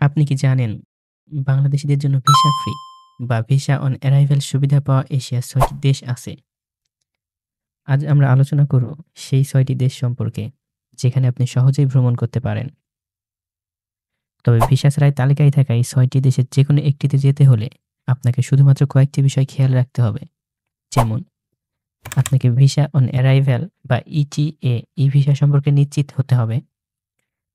আপনি কি জানেন বাংলাদেশীদের জন্য ভিসা ফ্রি বা ভিসা অন অ্যারাইভাল সুবিধা পাওয়া এশিয়ার ৬টি দেশ আছে। আজ আমরা আলোচনা করব সেই ৬টি দেশ সম্পর্কে যেখানে আপনি সহজেই ভ্রমণ করতে পারেন। তবে ভিসা ছাড়াই তালিকায় থাকা এই ৬টি দেশের যেকোনো একটিতে যেতে হলে আপনাকে শুধুমাত্র কয়েকটি বিষয় খেয়াল রাখতে হবে। যেমন আপনাকে ভিসা অন অ্যারাইভাল বা ইটিএ ই ভিসা সম্পর্কে নিশ্চিত হতে হবে।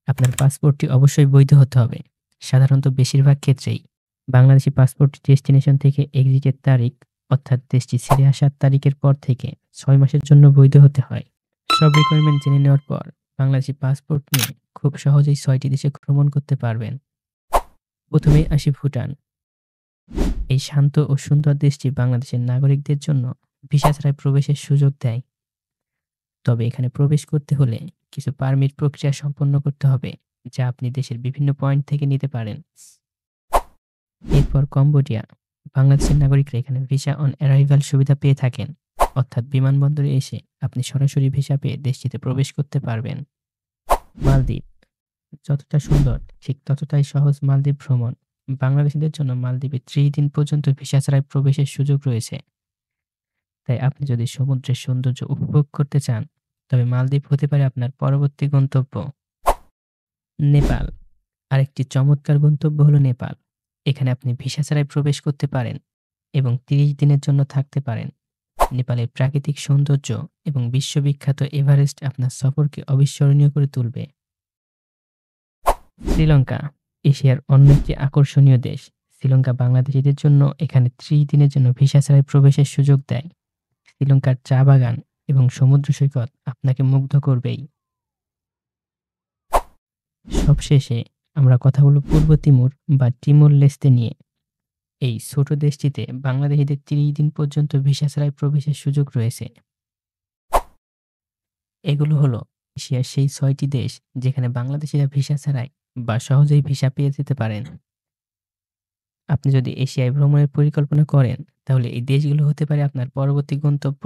আপনার পাসপোর্টটি অবশ্যই বৈধ হতে হবে। সাধারণত বেশিরভাগ ক্ষেত্রেই বাংলাদেশি পাসপোর্টটি ডেস্টিনেশন থেকে এক্সিটের তারিখ অর্থাৎ দেশটি ছেড়ে আসার তারিখের পর থেকে ৬ মাসের জন্য বৈধ হতে হয়। সব রিকোয়ারমেন্ট জেনে নেওয়ার পর বাংলাদেশি পাসপোর্ট নিয়ে খুব সহজেই ৬টি দেশে ভ্রমণ করতে পারবেন। প্রথমেই আসি ভুটান। এই শান্ত ও সুন্দর দেশটি বাংলাদেশের নাগরিকদের জন্য ভিসা ছাড়াই প্রবেশের সুযোগ দেয়। তবে এখানে প্রবেশ করতে হলে কিছু পারমিট প্রক্রিয়া সম্পন্ন করতে হবে, যা আপনি দেশের বিভিন্ন পয়েন্ট থেকে নিতে পারেন। এরপর কম্বোডিয়া। বাংলাদেশের নাগরিকরা এখানে ভিসা অন অ্যারাইভাল সুবিধা পেয়ে থাকেন, অর্থাৎ বিমানবন্দরে এসে আপনি সরাসরি ভিসা পেয়ে দেশটিতে প্রবেশ করতে পারবেন। মালদ্বীপ। যতটা সুন্দর ঠিক ততটাই সহজ মালদ্বীপ ভ্রমণ। বাংলাদেশিদের জন্য মালদ্বীপে ৩০ দিন পর্যন্ত ভিসা ছাড়াই প্রবেশের সুযোগ রয়েছে। তাই আপনি যদি সমুদ্রের সৌন্দর্য উপভোগ করতে চান, তবে মালদ্বীপ হতে পারে আপনার পরবর্তী গন্তব্য। নেপাল। আরেকটি চমৎকার গন্তব্য হলো নেপাল। এখানে আপনি ভিসা ছাড়াই প্রবেশ করতে পারেন এবং ৩০ দিনের জন্য থাকতে পারেন। নেপালের প্রাকৃতিক সৌন্দর্য এবং বিশ্ববিখ্যাত এভারেস্ট আপনার সফরকে অবিস্মরণীয় করে তুলবে। শ্রীলঙ্কা। এশিয়ার অন্য একটি আকর্ষণীয় দেশ। শ্রীলঙ্কা বাংলাদেশিদের জন্য এখানে ৩০ দিনের জন্য ভিসা ছাড়াই প্রবেশের সুযোগ দেয়। শ্রীলঙ্কার চা বাগান এবং সমুদ্র সৈকত আপনাকে মুগ্ধ করবেই। সবশেষে আমরা কথা বলব পূর্ব তিমুর বা তিমুর লেস্তে নিয়ে। এই ছোট দেশটিতে বাংলাদেশিদের ৩০ দিন পর্যন্ত ভিসা ছাড়াই প্রবেশের সুযোগ রয়েছে। এগুলো হলো এশিয়ার সেই ৬টি দেশ যেখানে বাংলাদেশিরা ভিসা ছাড়াই বা সহজেই ভিসা পেয়ে যেতে পারেন। আপনি যদি এশিয়ায় ভ্রমণের পরিকল্পনা করেন, তাহলে এই দেশগুলো হতে পারে আপনার পরবর্তী গন্তব্য।